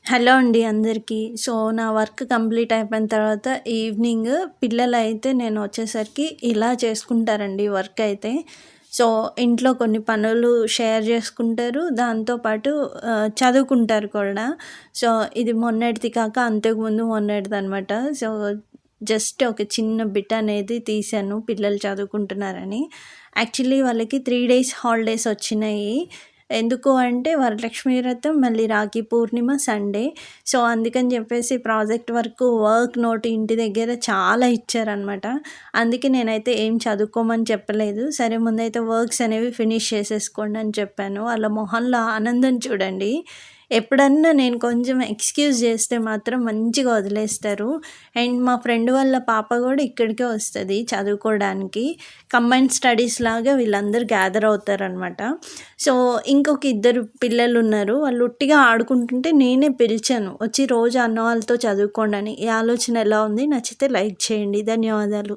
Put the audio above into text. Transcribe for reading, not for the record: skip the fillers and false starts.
Hello అండి అందరికీ. So, నా వర్క్ కంప్లీట్ అయిపోయిన తర్వాత ఈవినింగ్ పిల్లలైతే నేను వచ్చేసరికి ఇలా చేసుకుంటారండి వర్క్ అయితే. సో, ఇంట్లో కొన్ని పనులు షేర్ చేసుకుంటారు. దాంతో పాటు చదువుకుంటారు కూడా. సో, ఇది మొన్నటిది కాక అంతకుముందు మొన్నటిదనమాట. సో, జస్ట్ ఒక చిన్న బిట్ అనేది తీశాను పిల్లలు చదువుకుంటున్నారని. యాక్చువల్లీ వాళ్ళకి 3 డేస్ హాలిడేస్ వచ్చినాయి. ఎందుకు అంటే వరలక్ష్మి వ్రతం, మళ్ళీ రాఖీ పూర్ణిమ, సండే. సో, అందుకని చెప్పేసి ప్రాజెక్ట్ వర్క్ నోట్ ఇంటి దగ్గర చాలా ఇచ్చారనమాట. అందుకే నేనైతే ఏం చదువుకోమని చెప్పలేదు. సరే ముందైతే వర్క్స్ అనేవి ఫినిష్ చేసేసుకోండి అని చెప్పాను. వాళ్ళ మొహంలో ఆనందం చూడండి. ఎప్పుడన్నా నేను కొంచెం ఎక్స్‌క్యూజ్ చేస్తే మాత్రం మంచిగా వదిలేస్తారు. అండ్ మా ఫ్రెండ్ వాళ్ళ పాప కూడా ఇక్కడికే వస్తది చదువుకోవడానికి. కంబైన్డ్ స్టడీస్ లాగా వీళ్ళందరూ గ్యాదర్ అవుతారనమాట. సో, ఇంకొక ఇద్దరు పిల్లలున్నారు. వాళ్ళు ఉట్టిగా ఆడుకుంటుంటే నేనే పిలిచాను. వచ్చి రోజు అన్న వాళ్ళతో చదువుకోండని. ఈ ఆలోచన ఎలా ఉంది? నచ్చితే లైక్ చేయండి. ధన్యవాదాలు.